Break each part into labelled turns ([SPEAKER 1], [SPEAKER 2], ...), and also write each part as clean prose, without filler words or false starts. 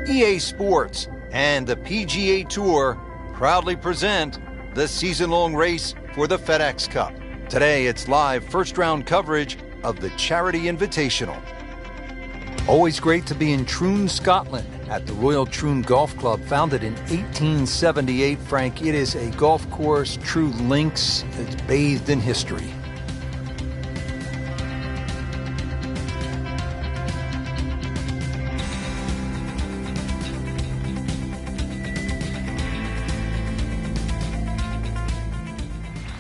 [SPEAKER 1] EA Sports and the PGA Tour proudly present the season-long race for the FedEx Cup. Today, it's live first-round coverage of the Charity Invitational. Always great to be in Troon, Scotland, at the Royal Troon Golf Club, founded in 1878. Frank, it is a golf course, true links. It's bathed in history.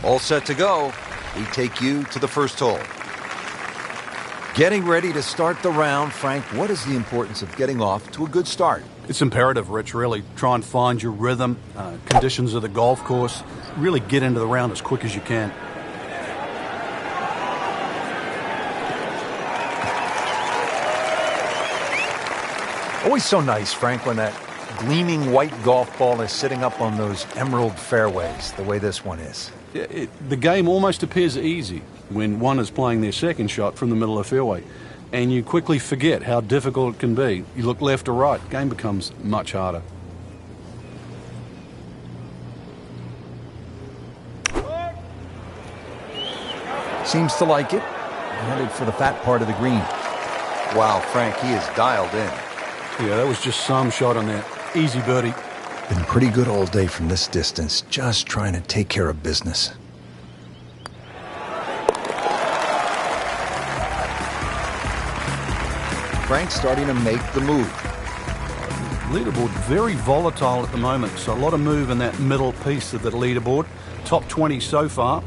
[SPEAKER 1] All set to go. We take you to the first hole. Getting ready to start the round. Frank, what is the importance of getting off to a good start?
[SPEAKER 2] It's imperative, Rich, really. Try and find your rhythm, conditions of the golf course. Really get into the round as quick as you can.
[SPEAKER 1] Always so nice, Frank, when that gleaming white golf ball is sitting up on those emerald fairways, the way this one is.
[SPEAKER 2] Yeah, the game almost appears easy when one is playing their second shot from the middle of the fairway, and you quickly forget how difficult it can be. You look left or right, the game becomes much harder.
[SPEAKER 1] Seems to like it. Headed for the fat part of the green. Wow, Frank, he is dialed in.
[SPEAKER 2] Yeah, that was just some shot on that. Easy birdie.
[SPEAKER 1] Been pretty good all day from this distance, just trying to take care of business. Frank starting to make the move.
[SPEAKER 2] Leaderboard very volatile at the moment, so a lot of move in that middle piece of the leaderboard. Top 20 so far.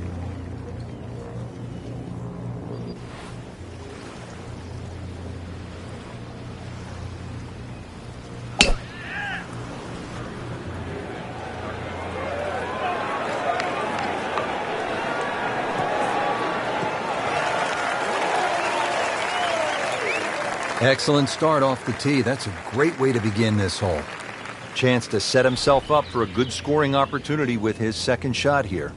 [SPEAKER 1] Excellent start off the tee. That's a great way to begin this hole. Chance to set himself up for a good scoring opportunity with his second shot here.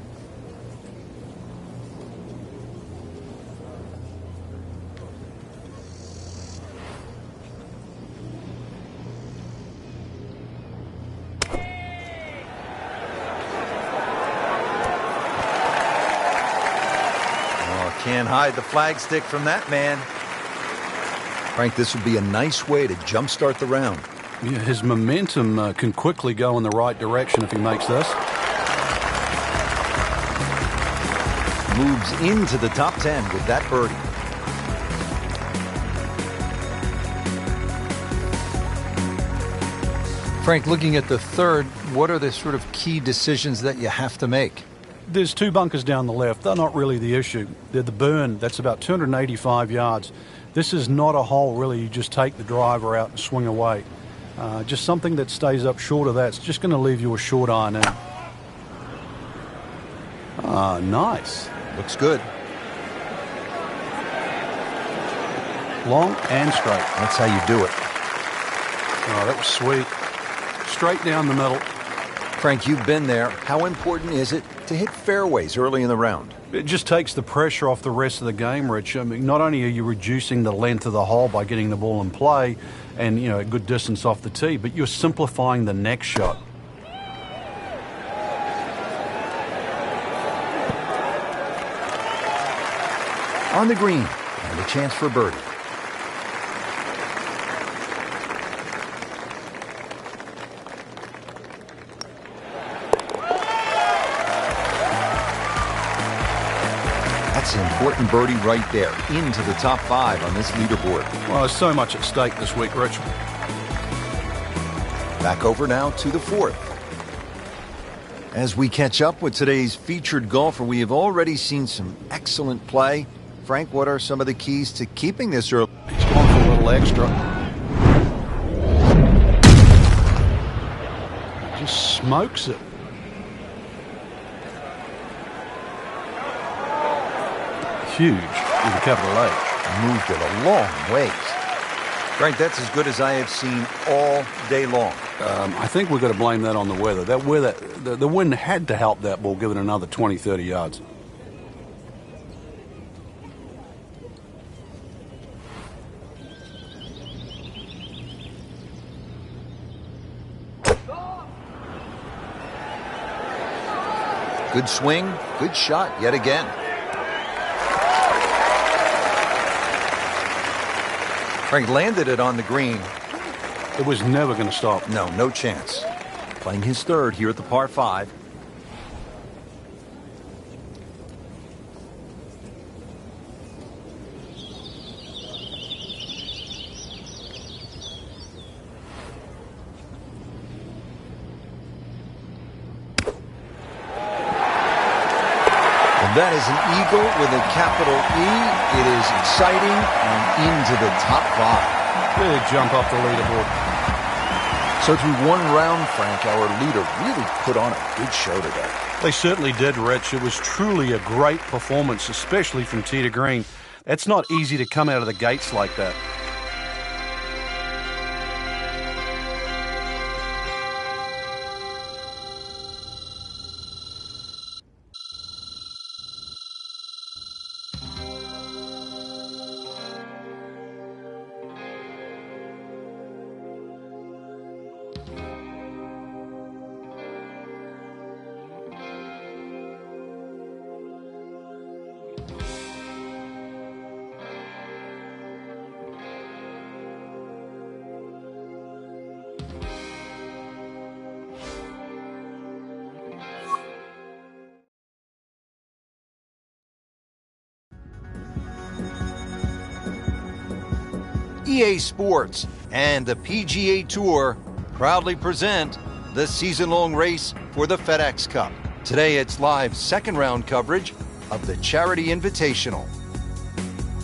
[SPEAKER 1] Oh, can't hide the flagstick from that man. Frank, this would be a nice way to jumpstart the round.
[SPEAKER 2] Yeah, his momentum can quickly go in the right direction if he makes this.
[SPEAKER 1] Moves into the top 10 with that birdie. Frank, looking at the third, what are the sort of key decisions that you have to make?
[SPEAKER 2] There's two bunkers down the left. They're not really the issue. They're the burn. That's about 285 yards. This is not a hole, really. You just take the driver out and swing away. Just something that stays up short of that. It's just going to leave you a short iron in. Ah, nice.
[SPEAKER 1] Looks good.
[SPEAKER 2] Long and straight.
[SPEAKER 1] That's how you do it.
[SPEAKER 2] Oh, that was sweet. Straight down the middle.
[SPEAKER 1] Frank, you've been there. How important is it to hit fairways early in the round?
[SPEAKER 2] It just takes the pressure off the rest of the game, Rich. I mean, not only are you reducing the length of the hole by getting the ball in play and, a good distance off the tee, but you're simplifying the next shot.
[SPEAKER 1] On the green, and a chance for birdie. That's an important birdie right there, into the top 5 on this leaderboard.
[SPEAKER 2] Well, there's so much at stake this week, Rich.
[SPEAKER 1] Back over now to the fourth. As we catch up with today's featured golfer, we have already seen some excellent play. Frank, what are some of the keys to keeping this early?
[SPEAKER 2] He's going for a little extra. Just smokes it. Huge with a capital H.
[SPEAKER 1] Moved it a long ways. Frank, that's as good as I have seen all day long.
[SPEAKER 2] I think we've got to blame that on the weather. That weather, the wind had to help that ball give it another 20, 30 yards.
[SPEAKER 1] Good swing, good shot yet again. Frank landed it on the green.
[SPEAKER 2] It was never going to stop.
[SPEAKER 1] No chance. Playing his third here at the par 5. And that is an eagle with a capital E. It is exciting and into the top 5.
[SPEAKER 2] Big jump up the leaderboard.
[SPEAKER 1] So through one round, Frank, our leader really put on a good show today.
[SPEAKER 2] They certainly did, Rich. It was truly a great performance, especially from tee to green. It's not easy to come out of the gates like that.
[SPEAKER 1] EA Sports and the PGA Tour proudly present the season-long race for the FedEx Cup. Today it's live second-round coverage of the Charity Invitational.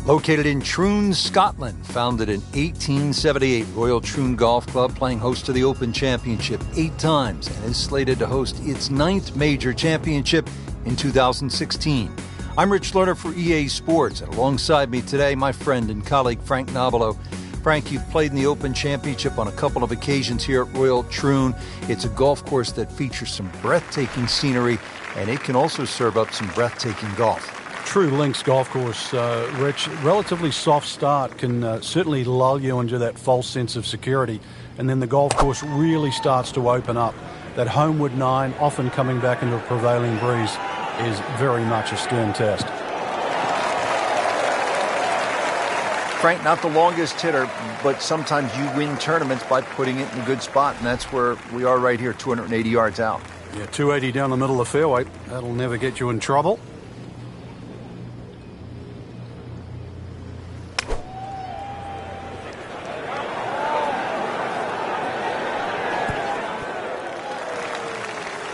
[SPEAKER 1] Located in Troon, Scotland, founded in 1878, Royal Troon Golf Club playing host to the Open Championship 8 times and is slated to host its 9th major championship in 2016. I'm Rich Lerner for EA Sports, and alongside me today, my friend and colleague Frank Nobilo. Frank, you've played in the Open Championship on a couple of occasions here at Royal Troon. It's a golf course that features some breathtaking scenery, and it can also serve up some breathtaking golf.
[SPEAKER 2] True links golf course, Rich. Relatively soft start can certainly lull you into that false sense of security, and then the golf course really starts to open up. That homeward 9, often coming back into a prevailing breeze, is very much a stern test.
[SPEAKER 1] Frank, not the longest hitter, but sometimes you win tournaments by putting it in a good spot, and that's where we are right here, 280 yards out.
[SPEAKER 2] Yeah, 280 down the middle of the fairway. That'll never get you in trouble.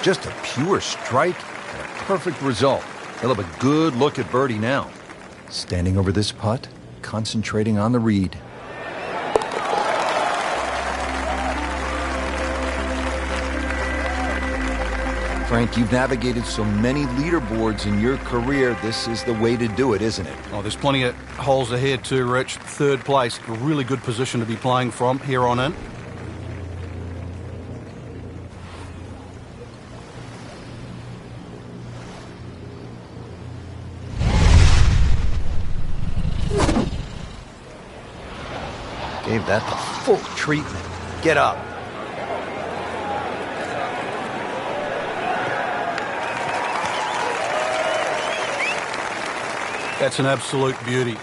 [SPEAKER 1] Just a pure strike and a perfect result. He'll have a good look at birdie now. Standing over this putt, concentrating on the read. Frank, you've navigated so many leaderboards in your career. This is the way to do it, isn't it?
[SPEAKER 2] Oh, there's plenty of holes ahead too, Rich. 3rd place, a really good position to be playing from here on in.
[SPEAKER 1] Gave that the full treatment. Get up.
[SPEAKER 2] That's an absolute beauty.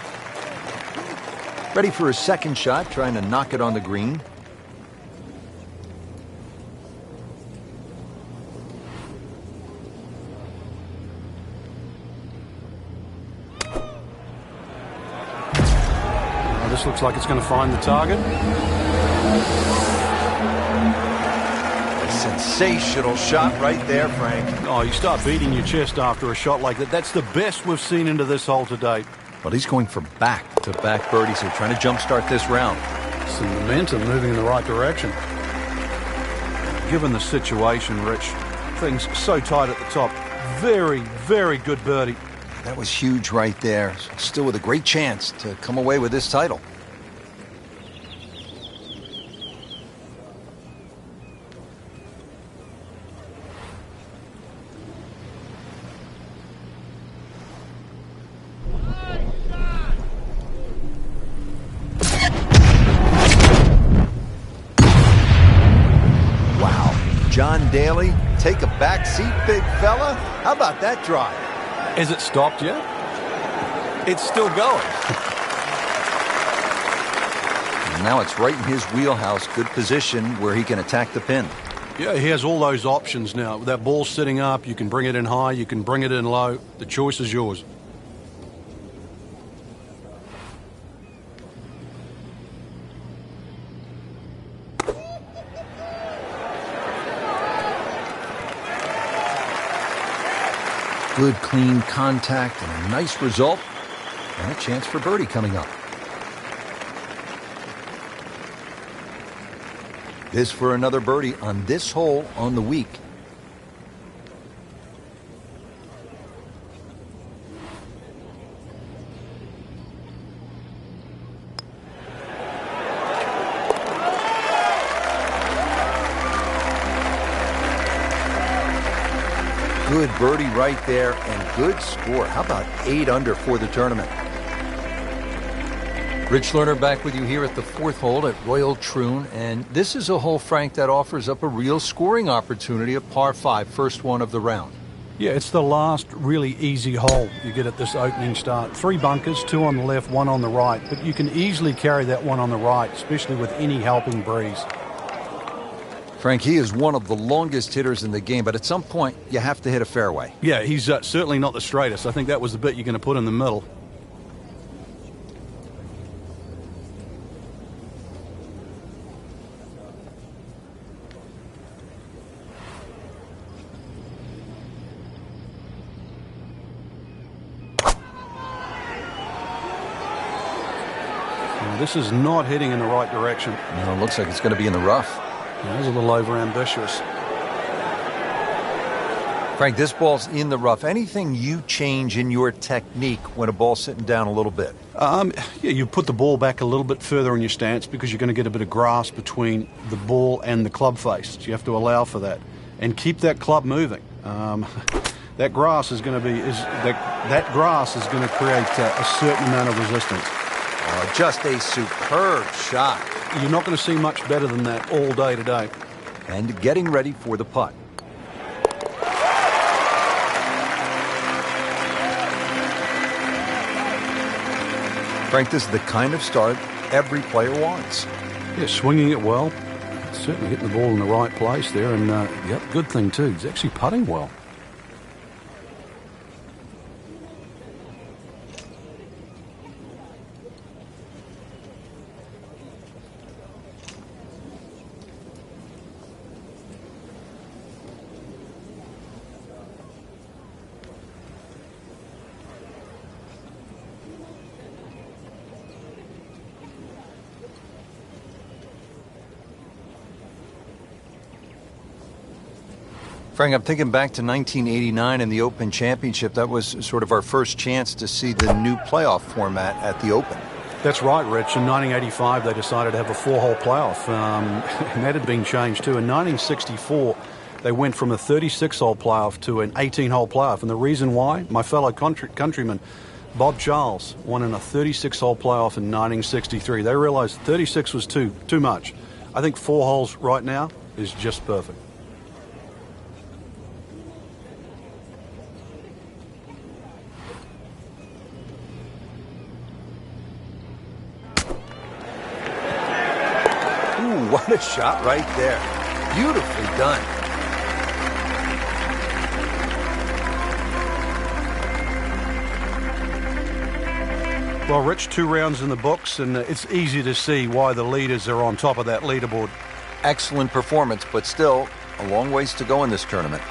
[SPEAKER 1] Ready for a second shot, trying to knock it on the green.
[SPEAKER 2] This looks like it's going to find the target.
[SPEAKER 1] A sensational shot right there, Frank.
[SPEAKER 2] Oh, you start beating your chest after a shot like that. That's the best we've seen into this hole to date.
[SPEAKER 1] Well, he's going for back-to-back birdies here, trying to jumpstart this round.
[SPEAKER 2] Some momentum moving in the right direction. Given the situation, Rich, things so tight at the top. Very, very good birdie.
[SPEAKER 1] That was huge right there. Still with a great chance to come away with this title. Wow. John Daly, take a back seat, big fella. How about that drive?
[SPEAKER 2] Has it stopped yet?
[SPEAKER 1] It's still going. And now it's right in his wheelhouse. Good position where he can attack the pin.
[SPEAKER 2] Yeah, he has all those options now. With that ball sitting up, you can bring it in high, you can bring it in low. The choice is yours.
[SPEAKER 1] Good, clean contact and a nice result. And a chance for birdie coming up. This for another birdie on this hole on the week. Good birdie right there and good score. How about 8 under for the tournament? Rich Lerner back with you here at the 4th hole at Royal Troon. And this is a hole, Frank, that offers up a real scoring opportunity, a par 5, first one of the round.
[SPEAKER 2] Yeah, it's the last really easy hole you get at this opening start. 3 bunkers, 2 on the left, 1 on the right. But you can easily carry that one on the right, especially with any helping breeze.
[SPEAKER 1] Frank, he is one of the longest hitters in the game, but at some point you have to hit a fairway.
[SPEAKER 2] Yeah, he's certainly not the straightest. I think that was the bit you're going to put in the middle. This is not heading in the right direction.
[SPEAKER 1] No, it looks like it's going to be in the rough.
[SPEAKER 2] That was a little overambitious.
[SPEAKER 1] Frank, this ball's in the rough. Anything you change in your technique when a ball's sitting down a little bit?
[SPEAKER 2] Yeah, you put the ball back a little bit further in your stance because you're going to get a bit of grass between the ball and the club face. So you have to allow for that. And keep that club moving. That grass is going to be that grass is going to create a certain amount of resistance.
[SPEAKER 1] Just a superb shot.
[SPEAKER 2] You're not going to see much better than that all day today.
[SPEAKER 1] And getting ready for the putt. Frank, this is the kind of start every player wants.
[SPEAKER 2] Yeah, swinging it well. Certainly hitting the ball in the right place there. And, yep, good thing, too. He's actually putting well.
[SPEAKER 1] Frank, I'm thinking back to 1989 and the Open Championship. That was sort of our first chance to see the new playoff format at the Open.
[SPEAKER 2] That's right, Rich. In 1985, they decided to have a 4-hole playoff, and that had been changed too. In 1964, they went from a 36-hole playoff to an 18-hole playoff, and the reason why? My fellow countryman, Bob Charles, won in a 36-hole playoff in 1963. They realized 36 was too much. I think 4 holes right now is just perfect.
[SPEAKER 1] What a shot right there. Beautifully done.
[SPEAKER 2] Well, Rich, 2 rounds in the books, and it's easy to see why the leaders are on top of that leaderboard.
[SPEAKER 1] Excellent performance, but still a long ways to go in this tournament.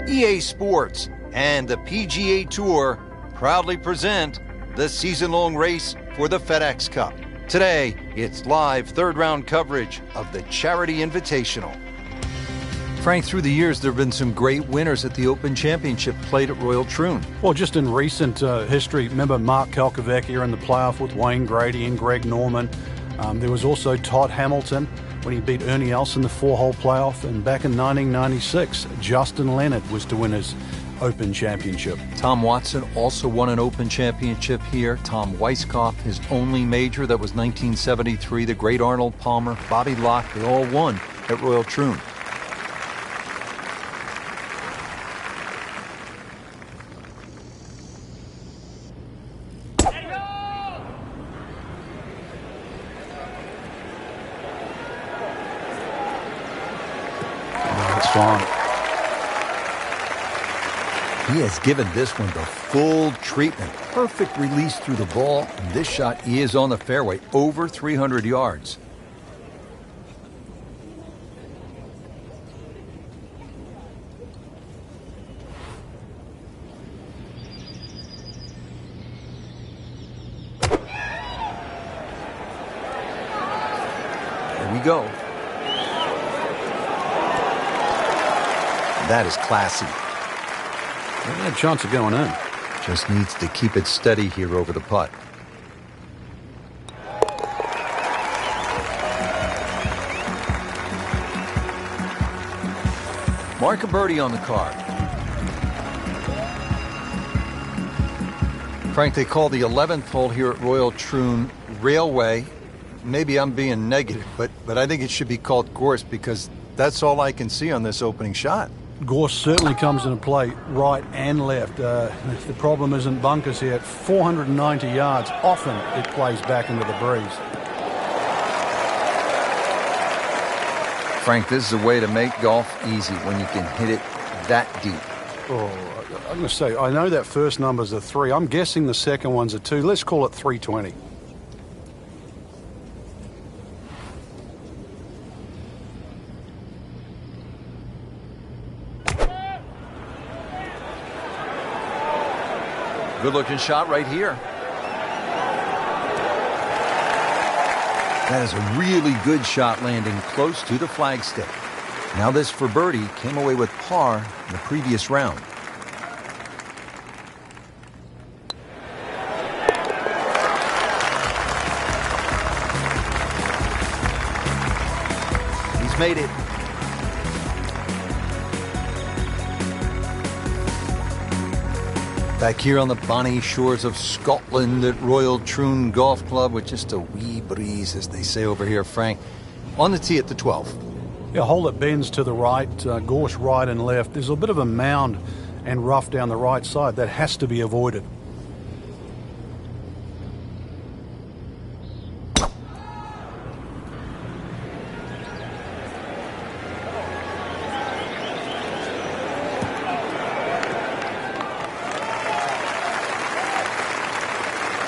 [SPEAKER 1] EA Sports and the PGA Tour proudly present the season-long race for the FedEx Cup. Today, it's live third-round coverage of the Charity Invitational. Frank, through the years, there have been some great winners at the Open Championship played at Royal Troon.
[SPEAKER 2] Well, just in recent history, remember Mark Kalkovecchia in the playoff with Wayne Grady and Greg Norman. There was also Todd Hamilton when he beat Ernie Els in the four-hole playoff. And back in 1996, Justin Leonard was to win his Open Championship.
[SPEAKER 1] Tom Watson also won an Open Championship here. Tom Weiskopf, his only major, that was 1973. The great Arnold Palmer, Bobby Locke, they all won at Royal Troon. He has given this one the full treatment. Perfect release through the ball. And this shot is on the fairway, over 300 yards. There we go. That is classy.
[SPEAKER 2] He had a chance of going in.
[SPEAKER 1] Just needs to keep it steady here over the putt. Mark a birdie on the card. Frank, they call the 11th hole here at Royal Troon Railway. Maybe I'm being negative, but I think it should be called course because that's all I can see on this opening shot.
[SPEAKER 2] Gorse certainly comes into play right and left. The problem isn't bunkers here. At 490 yards, often it plays back into the breeze.
[SPEAKER 1] Frank, this is a way to make golf easy when you can hit it that deep.
[SPEAKER 2] Oh, I'm going to say, I know that first number's a 3. I'm guessing the second one's a 2. Let's call it 320.
[SPEAKER 1] Good-looking shot right here. That is a really good shot landing close to the flagstick. Now this for birdie came away with par in the previous round. He's made it. Back here on the bonny shores of Scotland at Royal Troon Golf Club with just a wee breeze, as they say over here, Frank. On the tee at the 12th.
[SPEAKER 2] Yeah, hole that bends to the right, Gorse right and left. There's a bit of a mound and rough down the right side. That has to be avoided.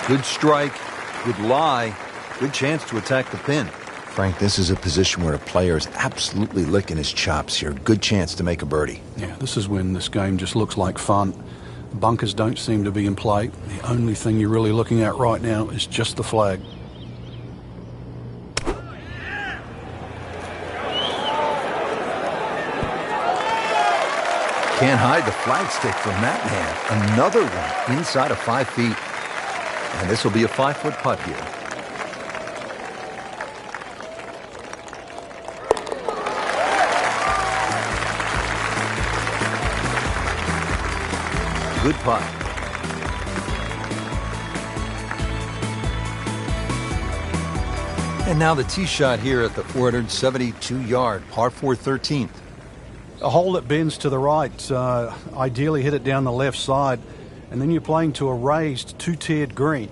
[SPEAKER 1] Good strike, good lie, good chance to attack the pin. Frank, this is a position where a player is absolutely licking his chops here. Good chance to make a birdie.
[SPEAKER 2] Yeah, this is when this game just looks like fun. Bunkers don't seem to be in play. The only thing you're really looking at right now is just the flag.
[SPEAKER 1] Can't hide the flagstick from that man. Another one inside of 5 feet. And this will be a 5-foot putt here. Good putt. And now the tee shot here at the 472-yard par 4 13th.
[SPEAKER 2] A hole that bends to the right, ideally hit it down the left side, and then you're playing to a raised two-tiered green.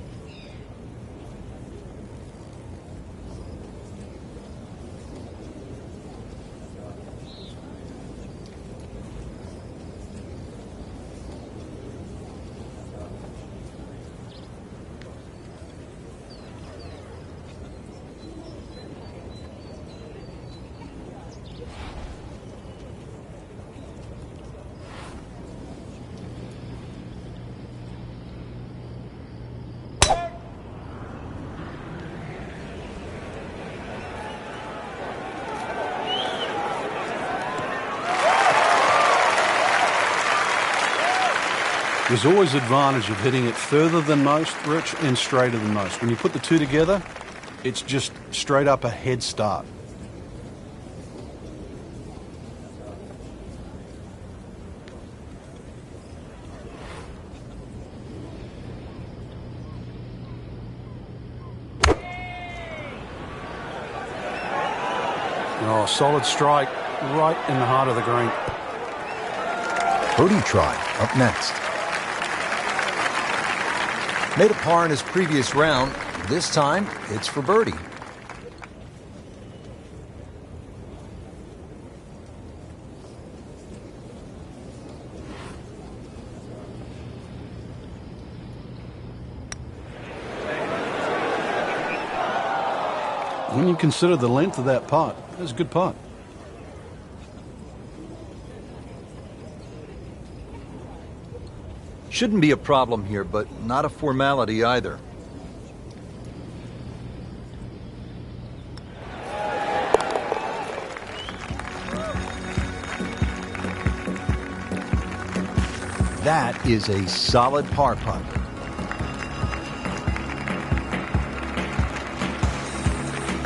[SPEAKER 2] There's always advantage of hitting it further than most, Rich, and straighter than most. When you put the two together, it's just straight up a head start. Oh, solid strike right in the heart of the green.
[SPEAKER 1] Birdie try up next. Made a par in his previous round. This time, it's for birdie.
[SPEAKER 2] When you consider the length of that putt, that's a good putt.
[SPEAKER 1] Shouldn't be a problem here, but not a formality either. That is a solid par putt.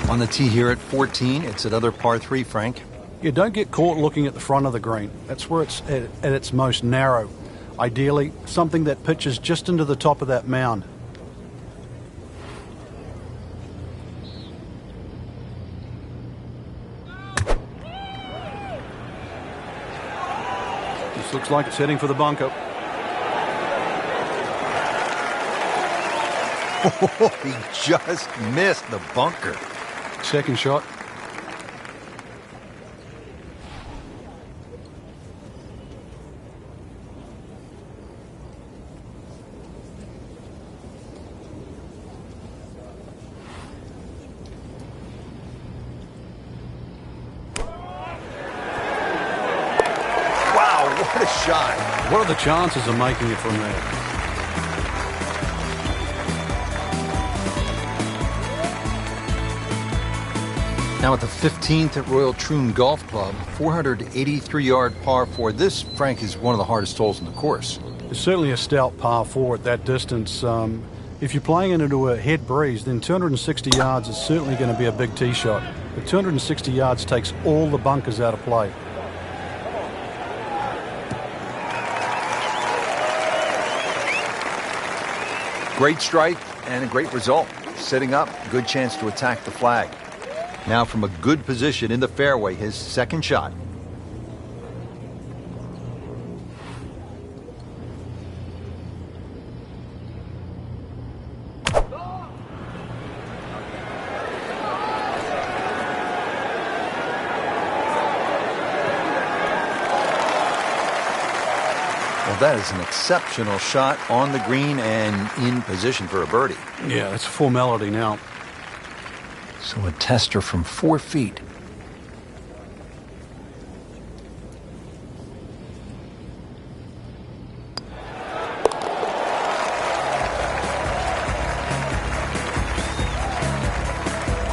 [SPEAKER 1] On the tee here at 14, it's another par 3, Frank.
[SPEAKER 2] You don't get caught looking at the front of the green. That's where it's at its most narrow. Ideally, something that pitches just into the top of that mound. This looks like it's heading for the bunker.
[SPEAKER 1] Oh, he just missed the bunker.
[SPEAKER 2] Second shot.
[SPEAKER 1] Wow, what a shot.
[SPEAKER 2] What are the chances of making it from there?
[SPEAKER 1] Now at the 15th at Royal Troon Golf Club, 483-yard par 4. This, Frank, is one of the hardest holes in the course.
[SPEAKER 2] It's certainly a stout par 4 at that distance. If you're playing it into a head breeze, then 260 yards is certainly going to be a big tee shot. But 260 yards takes all the bunkers out of play.
[SPEAKER 1] Great strike and a great result. Setting up, good chance to attack the flag. Now from a good position in the fairway, his second shot. Well, that is an exceptional shot on the green and in position for a birdie.
[SPEAKER 2] Yeah, it's a formality now.
[SPEAKER 1] So a tester from 4 feet.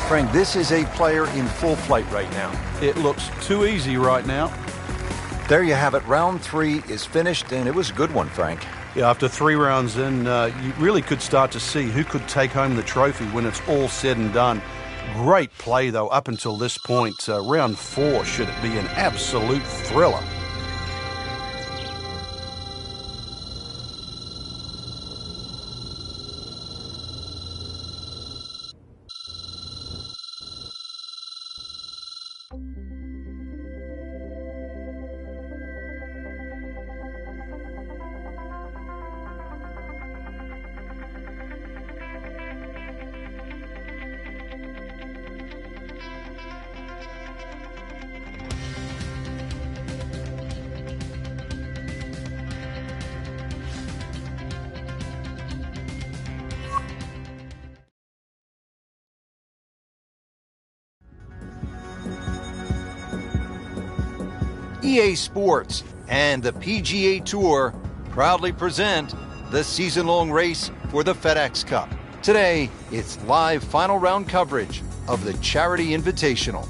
[SPEAKER 1] Frank, this is a player in full flight right now.
[SPEAKER 2] It looks too easy right now.
[SPEAKER 1] There you have it. Round 3 is finished, and it was a good one, Frank.
[SPEAKER 2] Yeah, after 3 rounds in, you really could start to see who could take home the trophy when it's all said and done. Great play, though, up until this point. Round 4 should be an absolute thriller.
[SPEAKER 1] EA Sports and the PGA Tour proudly present the season-long race for the FedEx Cup. Today, it's live final round coverage of the Charity Invitational.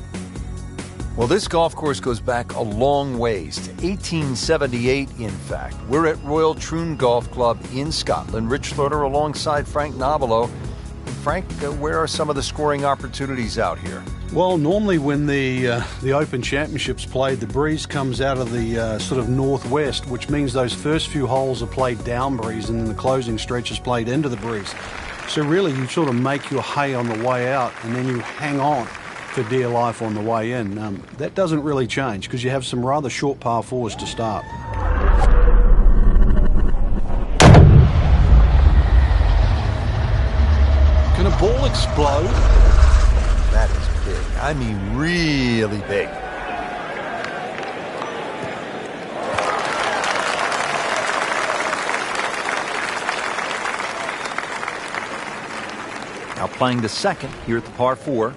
[SPEAKER 1] Well, this golf course goes back a long ways, to 1878, in fact. We're at Royal Troon Golf Club in Scotland. Rich Slaughter alongside Frank Novello. Frank, where are some of the scoring opportunities out here?
[SPEAKER 2] Well, normally when the Open Championships played, the breeze comes out of the sort of northwest, which means those first few holes are played down breeze and then the closing stretch is played into the breeze. So really you sort of make your hay on the way out and then you hang on for dear life on the way in. That doesn't really change because you have some rather short par fours to start. Can a ball explode?
[SPEAKER 1] That is big. I mean, really big. Now playing the second here at the par 4.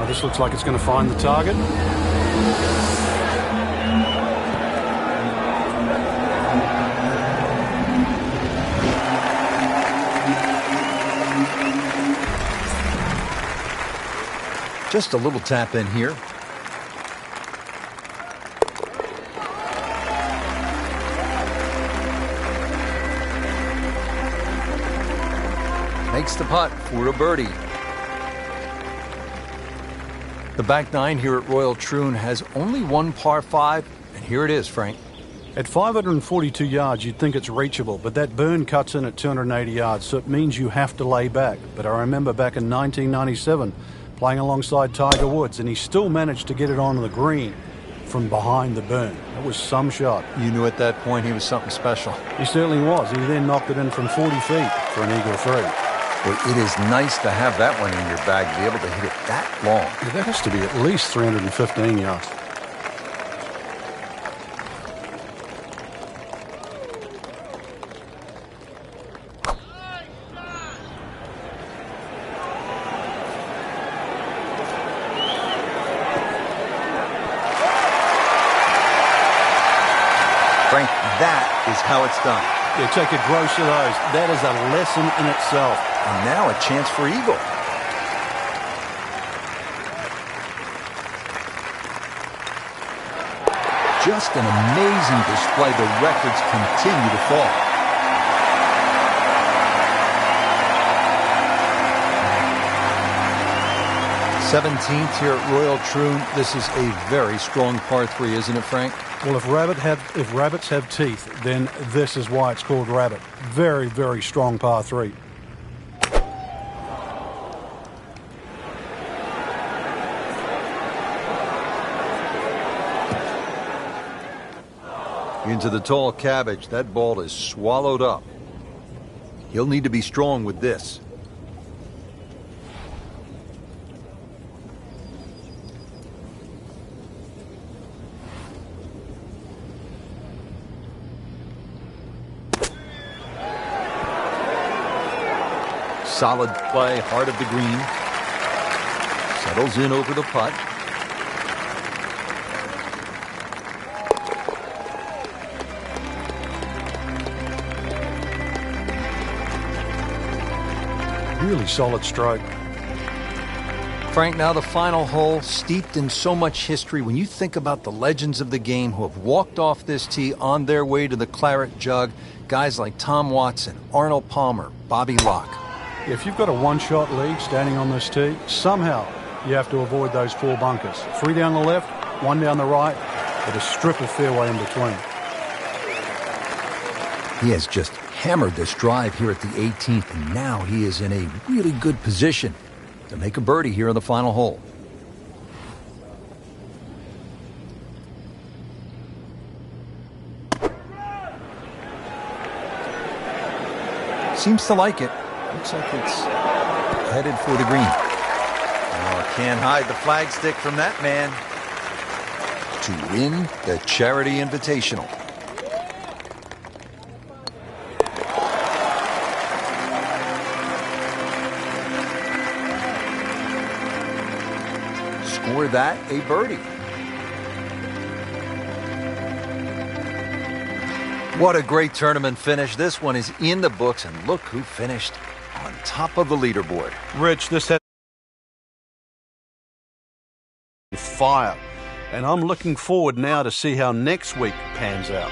[SPEAKER 2] This looks like it's going to find the target.
[SPEAKER 1] Just a little tap in here. Makes the putt for a birdie. The back nine here at Royal Troon has only one par 5, and here it is, Frank.
[SPEAKER 2] At 542 yards, you'd think it's reachable, but that burn cuts in at 280 yards, so it means you have to lay back. But I remember back in 1997, playing alongside Tiger Woods, and he still managed to get it onto the green from behind the burn. That was some shot.
[SPEAKER 1] You knew at that point he was something special.
[SPEAKER 2] He certainly was. He then knocked it in from 40 feet for an eagle 3.
[SPEAKER 1] Well, it is nice to have that one in your bag, to be able to hit it that long.
[SPEAKER 2] Yeah, that has to be at least 315 yards.
[SPEAKER 1] Frank, that is how it's done.
[SPEAKER 2] Yeah, take a gross of those. That is a lesson in itself.
[SPEAKER 1] And now a chance for eagle. Just an amazing display. The records continue to fall. '17th here at Royal Troon. This is a very strong par 3, isn't it, Frank?
[SPEAKER 2] Well, if rabbits have teeth, then this is why it's called rabbit. Very, very strong par 3.
[SPEAKER 1] Into the tall cabbage. That ball is swallowed up. He'll need to be strong with this. Solid play, heart of the green. Settles in over the putt.
[SPEAKER 2] Really solid stroke.
[SPEAKER 1] Frank, now the final hole, steeped in so much history. When you think about the legends of the game who have walked off this tee on their way to the claret jug, guys like Tom Watson, Arnold Palmer, Bobby Locke.
[SPEAKER 2] If you've got a one-shot lead standing on this tee, somehow you have to avoid those 4 bunkers. 3 down the left, 1 down the right, with a strip of fairway in between.
[SPEAKER 1] He has just hammered this drive here at the 18th, and now he is in a really good position to make a birdie here on the final hole. Seems to like it. Looks like it's headed for the green. Oh, can't hide the flagstick from that man. To win the Charity Invitational. Score that a birdie. What a great tournament finish. This one is in the books, and look who finished on top of the leaderboard.
[SPEAKER 2] Rich, this had fire, and I'm looking forward now to see how next week pans out.